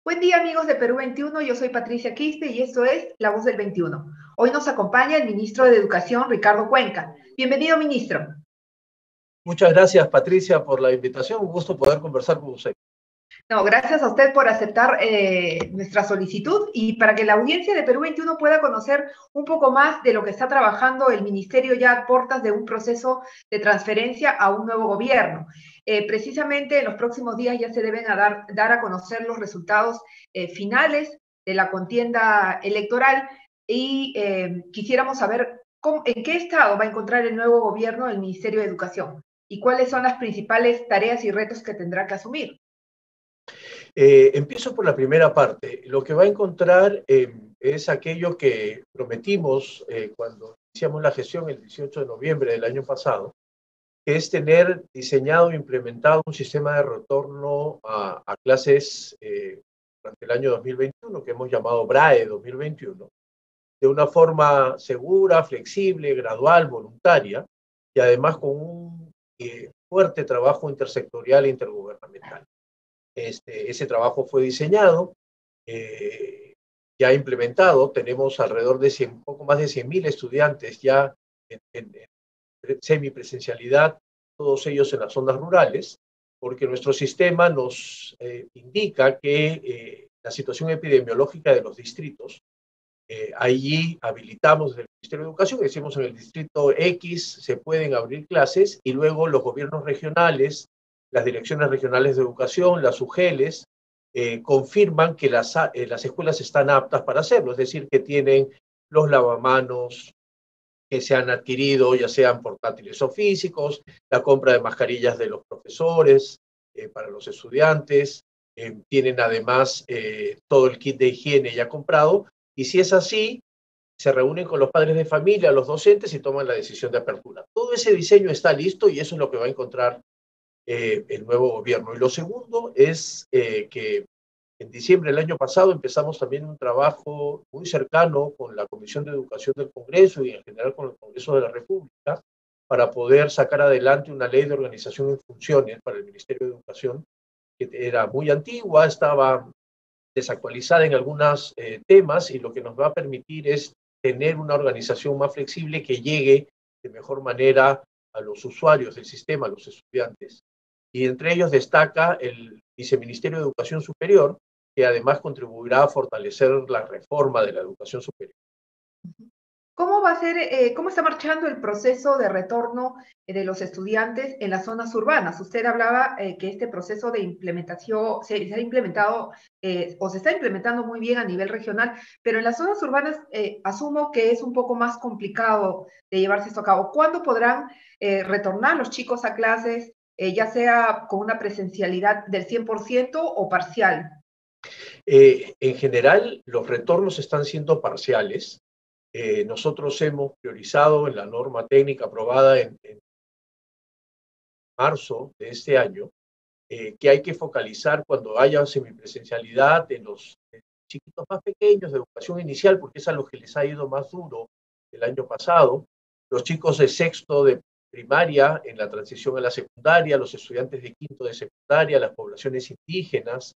Buen día amigos de Perú 21, yo soy Patricia Quispe y esto es La Voz del 21. Hoy nos acompaña el ministro de Educación, Ricardo Cuenca. Bienvenido, ministro. Muchas gracias, Patricia, por la invitación. Un gusto poder conversar con usted. No, gracias a usted por aceptar nuestra solicitud y para que la audiencia de Perú 21 pueda conocer un poco más de lo que está trabajando el ministerio ya a puertas de un proceso de transferencia a un nuevo gobierno. Precisamente en los próximos días ya se deben dar a conocer los resultados finales de la contienda electoral y quisiéramos saber en qué estado va a encontrar el nuevo gobierno el Ministerio de Educación y cuáles son las principales tareas y retos que tendrá que asumir. Empiezo por la primera parte. Lo que va a encontrar es aquello que prometimos cuando iniciamos la gestión el 18 de noviembre del año pasado, que es tener diseñado e implementado un sistema de retorno a clases durante el año 2021, que hemos llamado BRAE 2021, de una forma segura, flexible, gradual, voluntaria, y además con un fuerte trabajo intersectorial e intergubernamental. Ese trabajo fue diseñado, ya implementado. Tenemos alrededor de poco más de 100.000 estudiantes ya en semipresencialidad, todos ellos en las zonas rurales, porque nuestro sistema nos indica que la situación epidemiológica de los distritos, allí habilitamos desde el Ministerio de Educación, decimos en el distrito X se pueden abrir clases y luego los gobiernos regionales, las direcciones regionales de educación, las UGELES, confirman que las escuelas están aptas para hacerlo, es decir, que tienen los lavamanos que se han adquirido, ya sean portátiles o físicos, la compra de mascarillas de los profesores para los estudiantes, tienen además todo el kit de higiene ya comprado, y si es así, se reúnen con los padres de familia, los docentes y toman la decisión de apertura. Todo ese diseño está listo y eso es lo que va a encontrar el nuevo gobierno. Y lo segundo es que en diciembre del año pasado empezamos también un trabajo muy cercano con la Comisión de Educación del Congreso y en general con el Congreso de la República para poder sacar adelante una ley de organización en funciones para el Ministerio de Educación que era muy antigua, estaba desactualizada en algunos temas y lo que nos va a permitir es tener una organización más flexible que llegue de mejor manera a los usuarios del sistema, a los estudiantes. Y entre ellos destaca el Viceministerio de Educación Superior, que además contribuirá a fortalecer la reforma de la educación superior. ¿Cómo va a ser, cómo está marchando el proceso de retorno de los estudiantes en las zonas urbanas? Usted hablaba que este proceso de implementación se ha implementado o se está implementando muy bien a nivel regional, pero en las zonas urbanas asumo que es un poco más complicado de llevarse esto a cabo. ¿Cuándo podrán retornar los chicos a clases, ya sea con una presencialidad del 100% o parcial? En general, los retornos están siendo parciales. Nosotros hemos priorizado en la norma técnica aprobada en marzo de este año que hay que focalizar cuando haya semipresencialidad en los chiquitos más pequeños de educación inicial, porque es a los que les ha ido más duro el año pasado, los chicos de sexto de primaria en la transición a la secundaria, los estudiantes de quinto de secundaria, las poblaciones indígenas,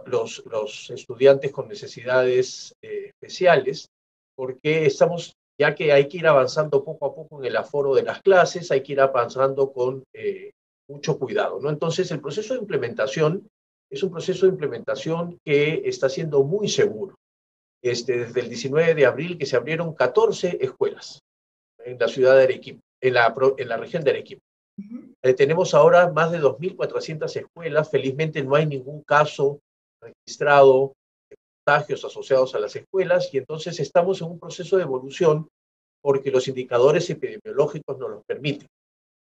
los estudiantes con necesidades especiales, porque estamos, ya que hay que ir avanzando poco a poco en el aforo de las clases, hay que ir avanzando con mucho cuidado, ¿no? Entonces, el proceso de implementación es un proceso de implementación que está siendo muy seguro. Desde el 19 de abril que se abrieron 14 escuelas en la ciudad de Arequipa, en la región de Arequipa. Tenemos ahora más de 2.400 escuelas. Felizmente no hay ningún caso registrado de contagios asociados a las escuelas y entonces estamos en un proceso de evolución porque los indicadores epidemiológicos nos lo permiten.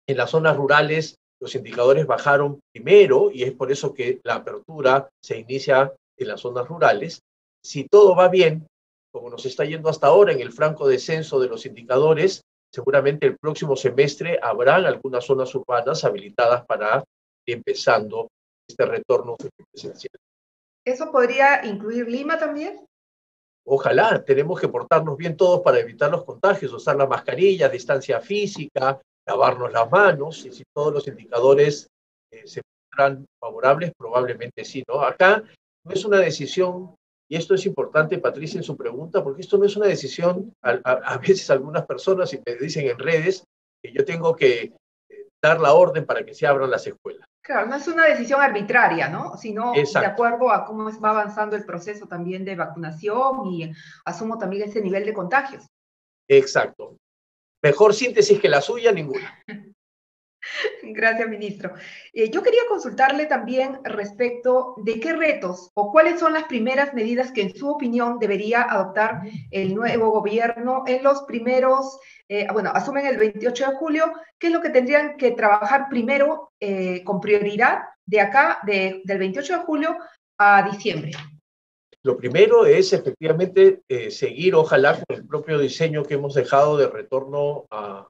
En las zonas rurales los indicadores bajaron primero y es por eso que la apertura se inicia en las zonas rurales. Si todo va bien, como nos está yendo hasta ahora en el franco descenso de los indicadores, seguramente el próximo semestre habrán algunas zonas urbanas habilitadas para ir empezando este retorno presencial. ¿Eso podría incluir Lima también? Ojalá, tenemos que portarnos bien todos para evitar los contagios, usar la mascarilla, distancia física, lavarnos las manos, y si todos los indicadores se fueran favorables, probablemente sí, ¿no? Acá no es una decisión, y esto es importante, Patricia, en su pregunta, porque esto no es una decisión, a veces algunas personas, y me dicen en redes, que yo tengo que dar la orden para que se abran las escuelas. Claro, no es una decisión arbitraria, ¿no? Sino de Exacto, acuerdo a cómo va avanzando el proceso también de vacunación y asumo también ese nivel de contagios. exacto. Mejor síntesis que la suya, ninguna. Gracias, ministro. Yo quería consultarle también respecto de qué retos o cuáles son las primeras medidas que en su opinión debería adoptar el nuevo gobierno en los primeros, bueno, asumen el 28 de julio, qué es lo que tendrían que trabajar primero con prioridad de acá, del 28 de julio a diciembre. Lo primero es efectivamente seguir, ojalá, con el propio diseño que hemos dejado de retorno a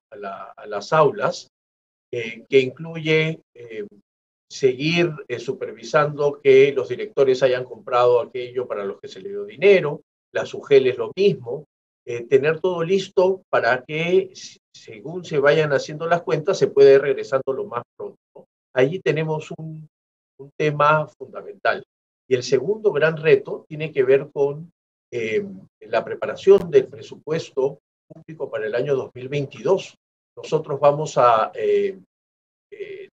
las aulas, que incluye seguir supervisando que los directores hayan comprado aquello para los que se le dio dinero, las UGEL es lo mismo, tener todo listo para que según se vayan haciendo las cuentas se pueda ir regresando lo más pronto, ¿no? Allí tenemos un tema fundamental. Y el segundo gran reto tiene que ver con la preparación del presupuesto público para el año 2022. Nosotros vamos a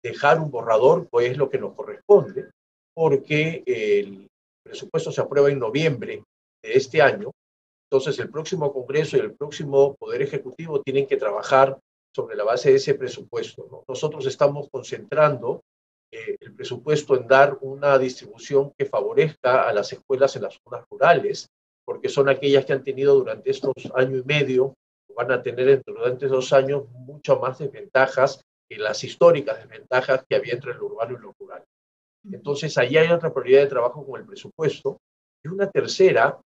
dejar un borrador, pues es lo que nos corresponde, porque el presupuesto se aprueba en noviembre de este año. Entonces el próximo Congreso y el próximo Poder Ejecutivo tienen que trabajar sobre la base de ese presupuesto, ¿no? Nosotros estamos concentrando el presupuesto en dar una distribución que favorezca a las escuelas en las zonas rurales, porque son aquellas que han tenido durante estos año y medio, van a tener durante 2 años mucho más desventajas que las históricas desventajas que había entre lo urbano y lo rural. Entonces, ahí hay otra prioridad de trabajo con el presupuesto. Y una tercera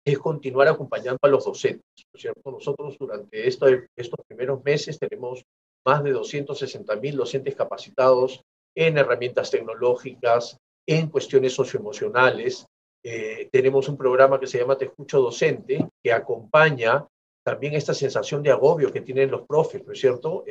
es continuar acompañando a los docentes, ¿no es cierto? Nosotros durante estos primeros meses tenemos más de 260.000 docentes capacitados en herramientas tecnológicas, en cuestiones socioemocionales. Tenemos un programa que se llama Te Escucho Docente, que acompaña también esta sensación de agobio que tienen los profes, ¿no es cierto?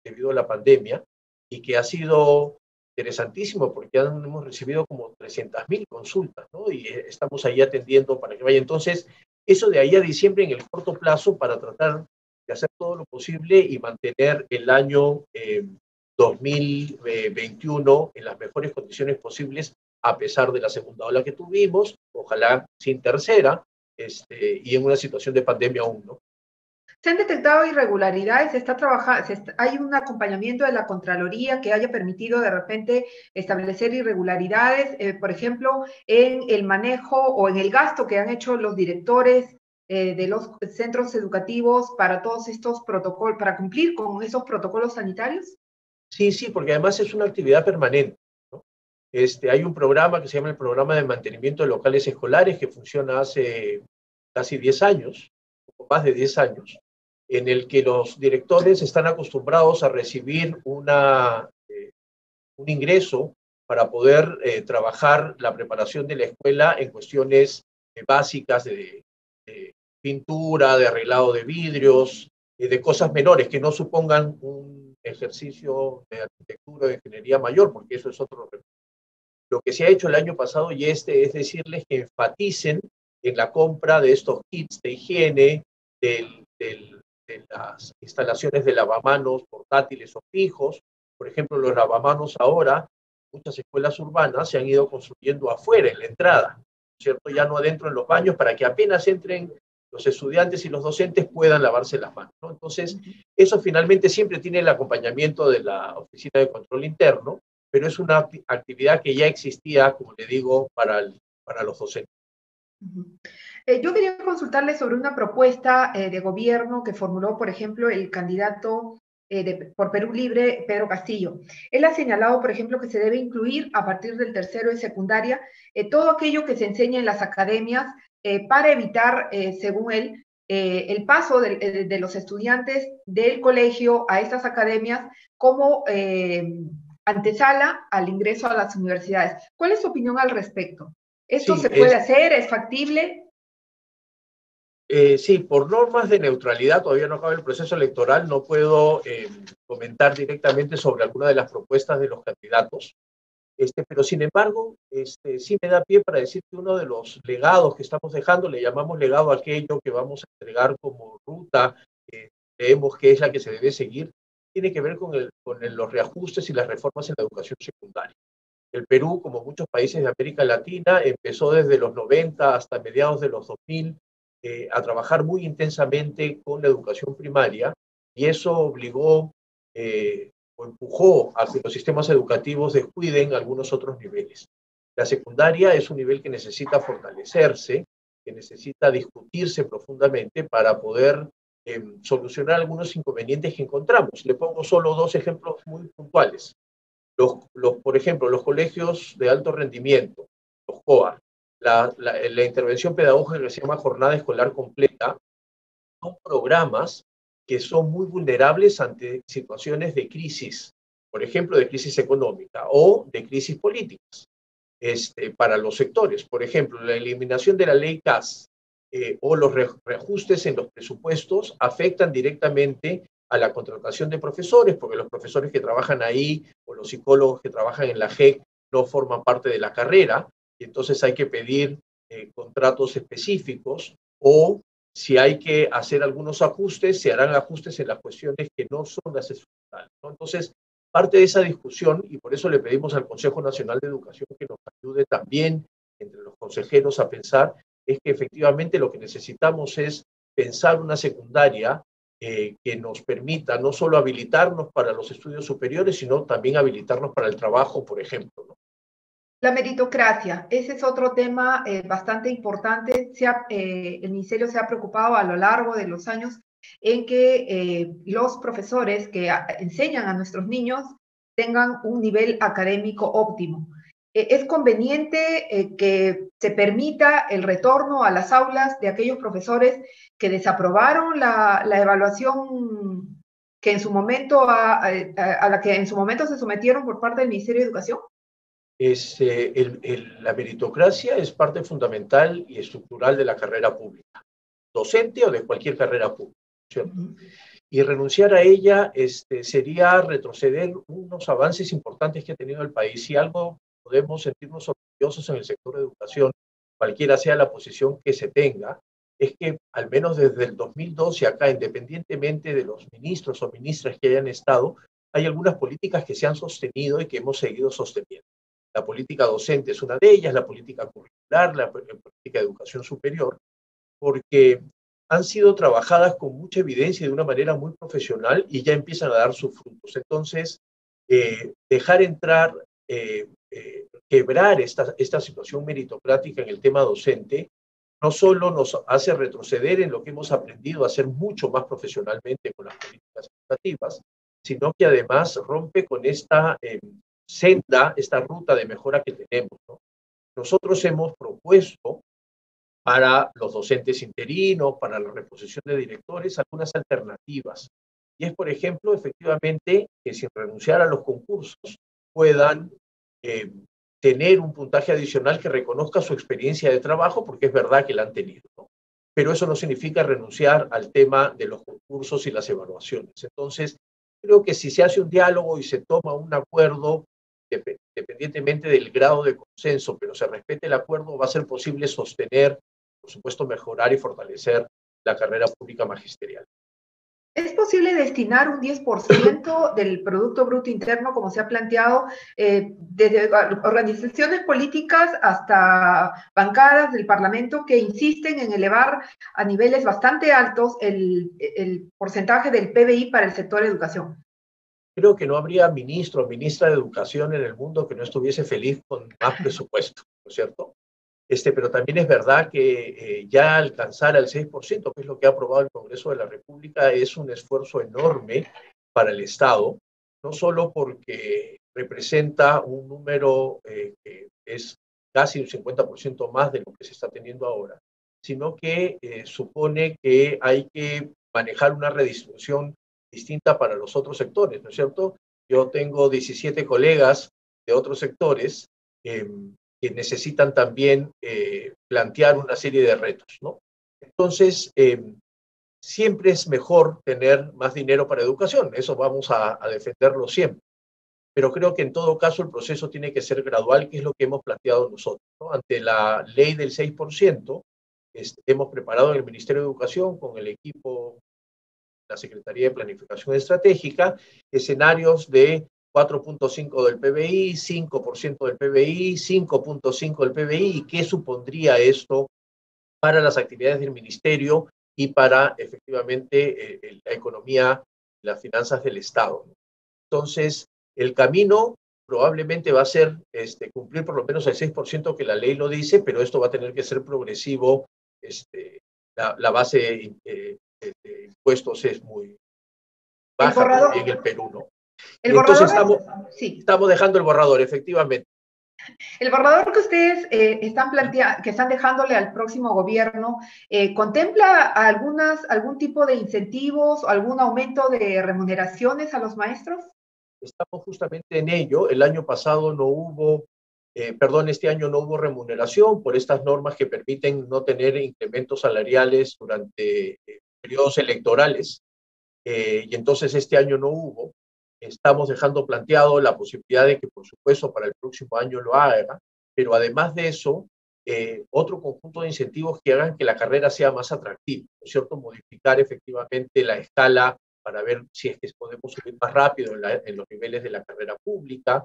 Debido a la pandemia, y que ha sido interesantísimo porque hemos recibido como 300.000 consultas, ¿no? Y estamos ahí atendiendo para que vaya. Entonces, eso de ahí a diciembre en el corto plazo para tratar de hacer todo lo posible y mantener el año 2021 en las mejores condiciones posibles a pesar de la segunda ola que tuvimos, ojalá sin tercera, y en una situación de pandemia aún, ¿no? ¿Se han detectado irregularidades? ¿Hay un acompañamiento de la Contraloría que haya permitido de repente establecer irregularidades, por ejemplo, en el manejo o en el gasto que han hecho los directores de los centros educativos para todos estos protocolos, para cumplir con esos protocolos sanitarios? Sí, sí, porque además es una actividad permanente, ¿no? Hay un programa que se llama el Programa de Mantenimiento de Locales Escolares que funciona hace casi 10 años, o más de 10 años, en el que los directores están acostumbrados a recibir un ingreso para poder trabajar la preparación de la escuela en cuestiones básicas de pintura, de arreglado de vidrios, de cosas menores que no supongan un ejercicio de arquitectura o de ingeniería mayor, porque eso es otro. Lo que se ha hecho el año pasado y es decirles que enfaticen en la compra de estos kits de higiene, de las instalaciones de lavamanos portátiles o fijos. Por ejemplo, los lavamanos ahora, muchas escuelas urbanas se han ido construyendo afuera, en la entrada, ¿cierto? Ya no adentro en los baños, para que apenas entren los estudiantes y los docentes puedan lavarse las manos, ¿no? Entonces, eso finalmente siempre tiene el acompañamiento de la Oficina de Control Interno, pero es una actividad que ya existía, como le digo, para los docentes. Yo quería consultarle sobre una propuesta de gobierno que formuló, por ejemplo, el candidato por Perú Libre, Pedro Castillo. Él ha señalado, por ejemplo, que se debe incluir a partir del tercero de secundaria todo aquello que se enseña en las academias para evitar, según él, el paso de los estudiantes del colegio a estas academias como antesala al ingreso a las universidades. ¿Cuál es su opinión al respecto? ¿Esto Sí, se puede hacer? ¿Es factible? Sí, por normas de neutralidad, todavía no acaba el proceso electoral, no puedo comentar directamente sobre alguna de las propuestas de los candidatos. Pero sin embargo, sí me da pie para decir que uno de los legados que estamos dejando, le llamamos legado a aquello que vamos a entregar como ruta, creemos que es la que se debe seguir, tiene que ver con los reajustes y las reformas en la educación secundaria. El Perú, como muchos países de América Latina, empezó desde los 90 hasta mediados de los 2000 a trabajar muy intensamente con la educación primaria, y eso obligó o empujó a que los sistemas educativos descuiden algunos otros niveles. La secundaria es un nivel que necesita fortalecerse, que necesita discutirse profundamente para poder solucionar algunos inconvenientes que encontramos. Le pongo solo dos ejemplos muy puntuales. Por ejemplo, los colegios de alto rendimiento, los COA, la intervención pedagógica que se llama jornada escolar completa, son programas que son muy vulnerables ante situaciones de crisis, por ejemplo, de crisis económica o de crisis políticas, para los sectores. Por ejemplo, la eliminación de la ley CAS o los reajustes en los presupuestos afectan directamente a la contratación de profesores, porque los profesores que trabajan ahí o los psicólogos que trabajan en la JEC no forman parte de la carrera, y entonces hay que pedir contratos específicos, o si hay que hacer algunos ajustes, se harán ajustes en las cuestiones que no son las estructurales, ¿no? Entonces, parte de esa discusión, y por eso le pedimos al Consejo Nacional de Educación que nos ayude también entre los consejeros a pensar, es que efectivamente lo que necesitamos es pensar una secundaria que nos permita no solo habilitarnos para los estudios superiores, sino también habilitarnos para el trabajo, por ejemplo, ¿no? La meritocracia, ese es otro tema bastante importante. El Ministerio se ha preocupado a lo largo de los años en que los profesores que enseñan a nuestros niños tengan un nivel académico óptimo. Es conveniente que se permita el retorno a las aulas de aquellos profesores que desaprobaron la evaluación que en su momento a la que en su momento se sometieron por parte del Ministerio de Educación. La meritocracia es parte fundamental y estructural de la carrera pública, docente o de cualquier carrera pública, ¿cierto? Y renunciar a ella sería retroceder unos avances importantes que ha tenido el país. Si algo podemos sentirnos orgullosos en el sector de educación, cualquiera sea la posición que se tenga, es que al menos desde el 2012 acá, independientemente de los ministros o ministras que hayan estado, hay algunas políticas que se han sostenido y que hemos seguido sosteniendo. La política docente es una de ellas, la política curricular, la política de educación superior, porque han sido trabajadas con mucha evidencia y de una manera muy profesional y ya empiezan a dar sus frutos. Entonces, dejar entrar, quebrar esta situación meritocrática en el tema docente, no solo nos hace retroceder en lo que hemos aprendido a hacer mucho más profesionalmente con las políticas educativas, sino que además rompe con esta senda, esta ruta de mejora que tenemos, ¿no? Nosotros hemos propuesto para los docentes interinos, para la reposición de directores, algunas alternativas. Y es, por ejemplo, efectivamente, que sin renunciar a los concursos puedan tener un puntaje adicional que reconozca su experiencia de trabajo, porque es verdad que la han tenido, ¿no? Pero eso no significa renunciar al tema de los concursos y las evaluaciones. Entonces, creo que si se hace un diálogo y se toma un acuerdo, independientemente del grado de consenso, pero se respete el acuerdo, va a ser posible sostener, por supuesto, mejorar y fortalecer la carrera pública magisterial. ¿Es posible destinar un 10% del Producto Bruto Interno, como se ha planteado, desde organizaciones políticas hasta bancadas del Parlamento que insisten en elevar a niveles bastante altos el porcentaje del PBI para el sector educación? Creo que no habría ministro o ministra de Educación en el mundo que no estuviese feliz con más presupuesto, ¿no es cierto? Pero también es verdad que ya alcanzar el 6%, que es lo que ha aprobado el Congreso de la República, es un esfuerzo enorme para el Estado, no solo porque representa un número que es casi un 50% más de lo que se está teniendo ahora, sino que supone que hay que manejar una redistribución distinta para los otros sectores, ¿no es cierto? Yo tengo 17 colegas de otros sectores que necesitan también plantear una serie de retos, ¿no? Entonces, siempre es mejor tener más dinero para educación, eso vamos a defenderlo siempre, pero creo que en todo caso el proceso tiene que ser gradual, que es lo que hemos planteado nosotros, ¿no? Ante la ley del 6%, hemos preparado en el Ministerio de Educación con el equipo la Secretaría de Planificación Estratégica, escenarios de 4.5 del PBI, 5% del PBI, 5.5 del PBI, y qué supondría esto para las actividades del ministerio y para efectivamente la economía y las finanzas del Estado. Entonces, el camino probablemente va a ser cumplir por lo menos el 6% que la ley lo dice, pero esto va a tener que ser progresivo. La base de impuestos es muy El baja borrador, todavía en el Perú, ¿no? el Y entonces borrador, sí. estamos dejando el borrador, efectivamente. El borrador que ustedes que están dejándole al próximo gobierno, ¿contempla algún tipo de incentivos o algún aumento de remuneraciones a los maestros? Estamos justamente en ello. El año pasado no hubo, este año no hubo remuneración por estas normas que permiten no tener incrementos salariales durante periodos electorales. Y entonces este año no hubo. Estamos dejando planteado la posibilidad de que, por supuesto, para el próximo año lo haga, pero además de eso, otro conjunto de incentivos que hagan que la carrera sea más atractiva, ¿no es cierto? Modificar efectivamente la escala para ver si es que podemos subir más rápido en los niveles de la carrera pública,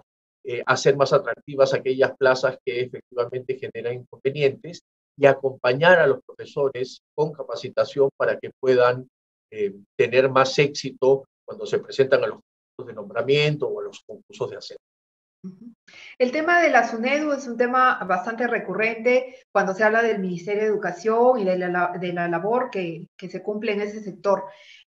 hacer más atractivas aquellas plazas que efectivamente generan inconvenientes y acompañar a los profesores con capacitación para que puedan tener más éxito cuando se presentan a los concursos de nombramiento o a los concursos de ascenso. El tema de la SUNEDU es un tema bastante recurrente cuando se habla del Ministerio de Educación y de la labor que se cumple en ese sector.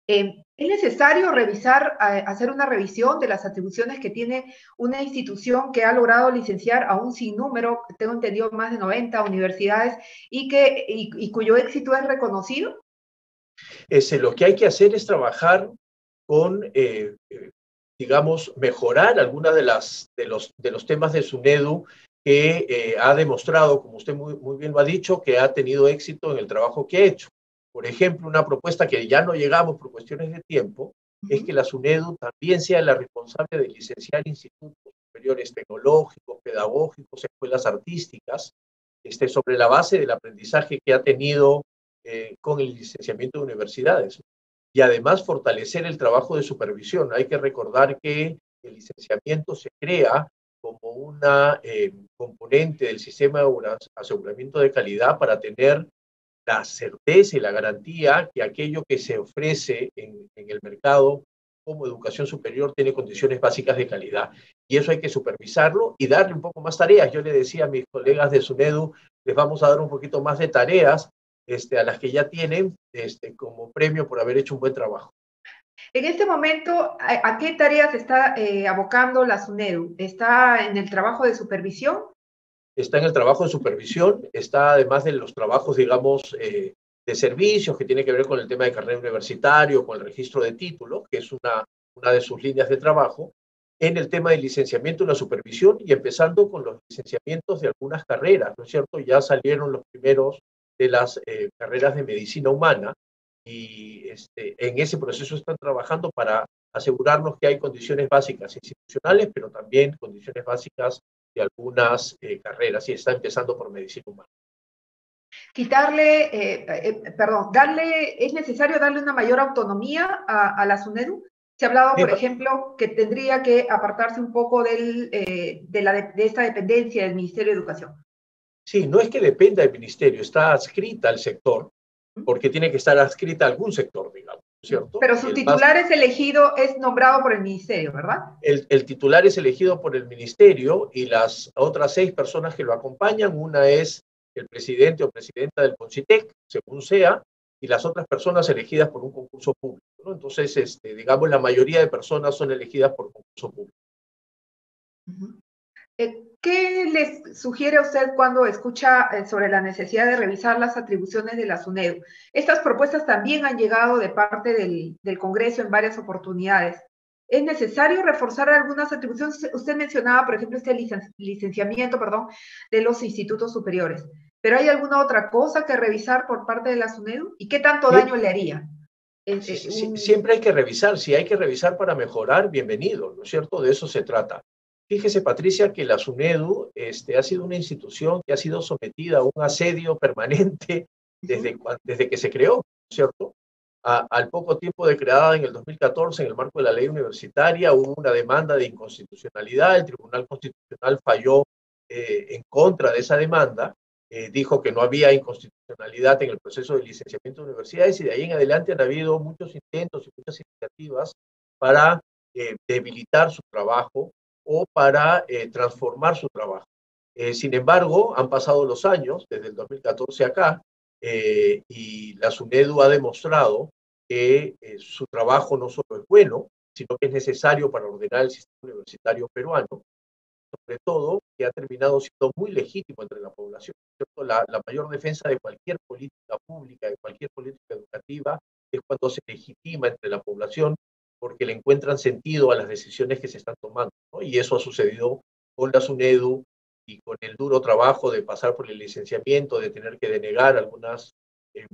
¿Es necesario hacer una revisión de las atribuciones que tiene una institución que ha logrado licenciar a un sinnúmero, tengo entendido más de 90 universidades, y cuyo éxito es reconocido? Lo que hay que hacer es trabajar con, digamos, mejorar algunas de los temas de SUNEDU que ha demostrado, como usted muy bien lo ha dicho, que ha tenido éxito en el trabajo que ha hecho. Por ejemplo, una propuesta que ya no llegamos por cuestiones de tiempo es que la SUNEDU también sea la responsable de licenciar institutos superiores tecnológicos, pedagógicos, escuelas artísticas, sobre la base del aprendizaje que ha tenido con el licenciamiento de universidades. Y además fortalecer el trabajo de supervisión. Hay que recordar que el licenciamiento se crea como una componente del sistema de aseguramiento de calidad para tener la certeza y la garantía que aquello que se ofrece en el mercado como educación superior tiene condiciones básicas de calidad. Y eso hay que supervisarlo y darle un poco más tareas. Yo le decía a mis colegas de SUNEDU, les vamos a dar un poquito más de tareas a las que ya tienen como premio por haber hecho un buen trabajo. En este momento, ¿a qué tareas está abocando la SUNEDU? ¿Está en el trabajo de supervisión? Está en el trabajo de supervisión, está además de los trabajos, digamos, de servicios que tiene que ver con el tema de carrera universitario, con el registro de títulos, que es una de sus líneas de trabajo, en el tema del licenciamiento y la supervisión, y empezando con los licenciamientos de algunas carreras, ¿no es cierto? Ya salieron los primeros de las carreras de medicina humana, y en ese proceso están trabajando para asegurarnos que hay condiciones básicas institucionales, pero también condiciones básicas de algunas carreras, y está empezando por medicina humana. ¿Es necesario darle una mayor autonomía a la SUNEDU? Se ha hablado, por ejemplo, que tendría que apartarse un poco de esta dependencia del Ministerio de Educación. Sí, no es que dependa del ministerio, está adscrita al sector, porque tiene que estar adscrita a algún sector, digamos, ¿cierto? Pero su titular es nombrado por el ministerio, ¿verdad? El titular es elegido por el ministerio y las otras 6 personas que lo acompañan, una es el presidente o presidenta del CONCITEC, según sea, y las otras personas elegidas por un concurso público, ¿no? Entonces, digamos, la mayoría de personas son elegidas por concurso público. ¿Qué les sugiere a usted cuando escucha sobre la necesidad de revisar las atribuciones de la SUNEDU? Estas propuestas también han llegado de parte del Congreso en varias oportunidades. ¿Es necesario reforzar algunas atribuciones? Usted mencionaba, por ejemplo, este licenciamiento, de los institutos superiores. ¿Pero hay alguna otra cosa que revisar por parte de la SUNEDU? ¿Y qué tanto daño le haría? Siempre hay que revisar. Si hay que revisar para mejorar, bienvenido, ¿no es cierto? De eso se trata. Fíjese, Patricia, que la SUNEDU ha sido una institución que ha sido sometida a un asedio permanente desde que se creó, ¿cierto? Al poco tiempo de creada en el 2014, en el marco de la ley universitaria, hubo una demanda de inconstitucionalidad. El Tribunal Constitucional falló en contra de esa demanda, dijo que no había inconstitucionalidad en el proceso de licenciamiento de universidades, y de ahí en adelante han habido muchos intentos y muchas iniciativas para debilitar su trabajo o para transformar su trabajo. Sin embargo, han pasado los años, desde el 2014 acá, y la SUNEDU ha demostrado que su trabajo no solo es bueno, sino que es necesario para ordenar el sistema universitario peruano, sobre todo que ha terminado siendo muy legítimo entre la población, ¿cierto? La mayor defensa de cualquier política pública, de cualquier política educativa, es cuando se legitima entre la población porque le encuentran sentido a las decisiones que se están tomando, ¿no? Y eso ha sucedido con la SUNEDU y con el duro trabajo de pasar por el licenciamiento, de tener que denegar algunas eh,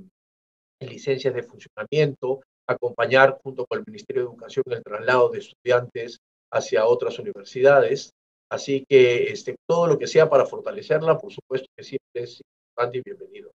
licencias de funcionamiento, acompañar junto con el Ministerio de Educación el traslado de estudiantes hacia otras universidades. Así que todo lo que sea para fortalecerla, por supuesto que siempre es importante y bienvenido.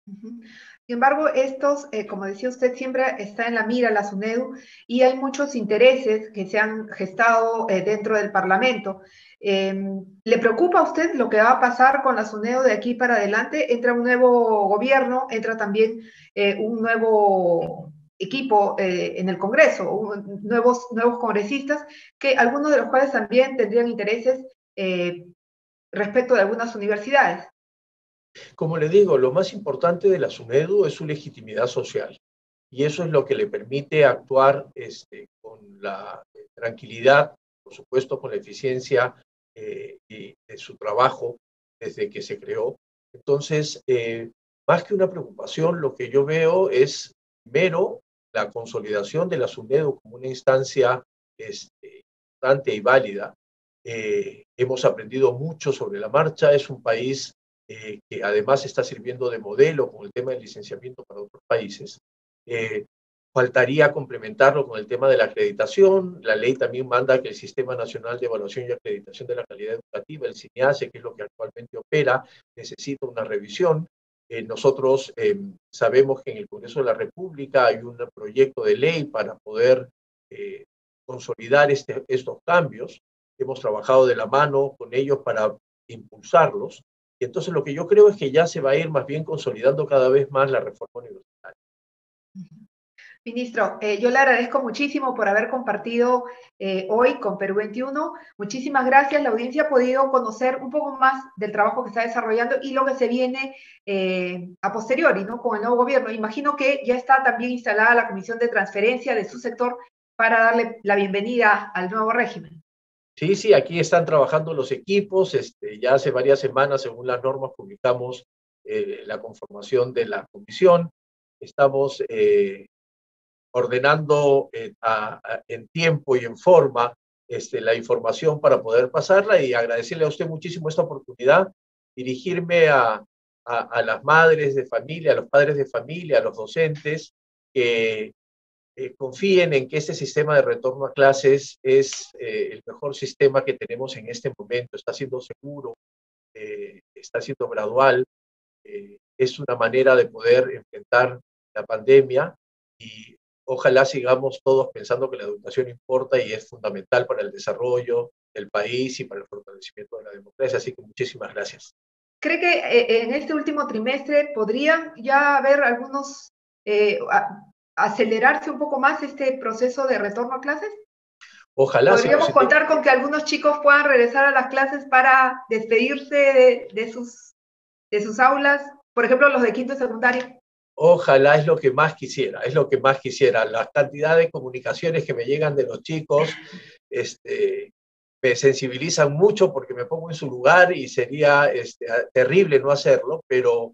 Sin embargo, estos, como decía usted, siempre está en la mira la SUNEDU y hay muchos intereses que se han gestado dentro del Parlamento. ¿Le preocupa a usted lo que va a pasar con la SUNEDU de aquí para adelante? Entra un nuevo gobierno, entra también un nuevo equipo en el Congreso, nuevos congresistas, que algunos de los cuales también tendrían intereses respecto de algunas universidades. Como le digo, lo más importante de la SUNEDU es su legitimidad social, y eso es lo que le permite actuar con la tranquilidad, por supuesto con la eficiencia de su trabajo desde que se creó. Entonces, más que una preocupación, lo que yo veo es primero la consolidación de la SUNEDU como una instancia importante y válida. Hemos aprendido mucho sobre la marcha. Es un país que además está sirviendo de modelo con el tema del licenciamiento para otros países. Faltaría complementarlo con el tema de la acreditación. La ley también manda que el Sistema Nacional de Evaluación y Acreditación de la Calidad Educativa, el SINEACE, que es lo que actualmente opera, necesita una revisión. Nosotros sabemos que en el Congreso de la República hay un proyecto de ley para poder consolidar estos cambios. Hemos trabajado de la mano con ellos para impulsarlos. Y entonces lo que yo creo es que ya se va a ir más bien consolidando cada vez más la reforma universitaria. Ministro, yo le agradezco muchísimo por haber compartido hoy con Perú 21. Muchísimas gracias. La audiencia ha podido conocer un poco más del trabajo que está desarrollando y lo que se viene a posteriori, ¿no? Con el nuevo gobierno. Imagino que ya está también instalada la comisión de transferencia de su sector para darle la bienvenida al nuevo régimen. Sí, sí, aquí están trabajando los equipos. Ya hace varias semanas, según las normas, publicamos la conformación de la comisión. Estamos ordenando en tiempo y en forma la información para poder pasarla, y agradecerle a usted muchísimo esta oportunidad, dirigirme a las madres de familia, a los padres de familia, a los docentes, que confíen en que este sistema de retorno a clases es el mejor sistema que tenemos en este momento. Está siendo seguro, está siendo gradual, es una manera de poder enfrentar la pandemia, y ojalá sigamos todos pensando que la educación importa y es fundamental para el desarrollo del país y para el fortalecimiento de la democracia. Así que muchísimas gracias. ¿Cree que en este último trimestre podrían ya haber algunos, acelerarse un poco más este proceso de retorno a clases? Ojalá. ¿Podríamos contar con que algunos chicos puedan regresar a las clases para despedirse de sus aulas? Por ejemplo, los de quinto y secundario. Ojalá, es lo que más quisiera, es lo que más quisiera. La cantidad de comunicaciones que me llegan de los chicos me sensibilizan mucho porque me pongo en su lugar y sería terrible no hacerlo, pero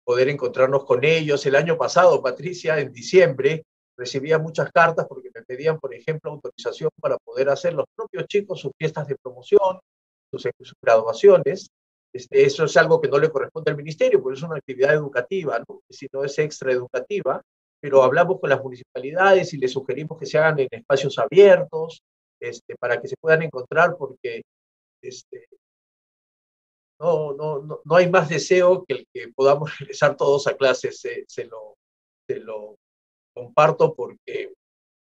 poder encontrarnos con ellos. El año pasado, Patricia, en diciembre, recibía muchas cartas porque me pedían, por ejemplo, autorización para poder hacer los propios chicos sus fiestas de promoción, sus graduaciones. Eso es algo que no le corresponde al ministerio, porque es una actividad educativa, ¿no? Si no es extraeducativa, pero hablamos con las municipalidades y les sugerimos que se hagan en espacios abiertos, para que se puedan encontrar, porque no hay más deseo que el que podamos regresar todos a clases. Se lo comparto porque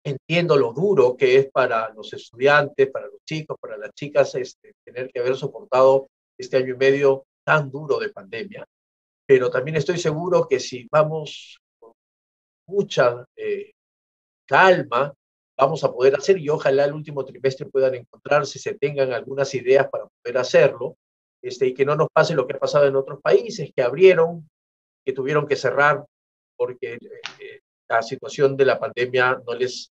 entiendo lo duro que es para los estudiantes, para los chicos, para las chicas, tener que haber soportado este año y medio tan duro de pandemia. Pero también estoy seguro que si vamos con mucha calma, vamos a poder hacer, y ojalá el último trimestre puedan encontrarse, se tengan algunas ideas para poder hacerlo, y que no nos pase lo que ha pasado en otros países, que abrieron, que tuvieron que cerrar, porque la situación de la pandemia no les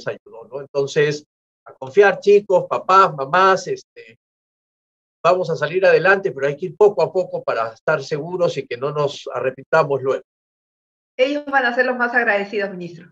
ayudó, ¿no? Entonces, a confiar, chicos, papás, mamás, vamos a salir adelante, pero hay que ir poco a poco para estar seguros y que no nos arrepintamos luego. Ellos van a ser los más agradecidos, ministro.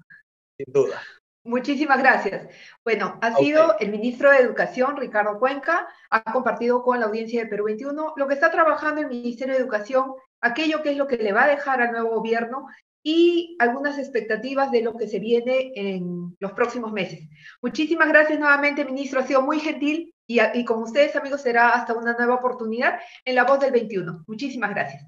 Sin duda. Muchísimas gracias. Bueno, ha Okay. sido el ministro de Educación, Ricardo Cuenca, ha compartido con la audiencia de Perú 21 lo que está trabajando el Ministerio de Educación, aquello que es lo que le va a dejar al nuevo gobierno y algunas expectativas de lo que se viene en los próximos meses. Muchísimas gracias nuevamente, ministro. Ha sido muy gentil y con ustedes, amigos, será hasta una nueva oportunidad en La Voz del 21. Muchísimas gracias.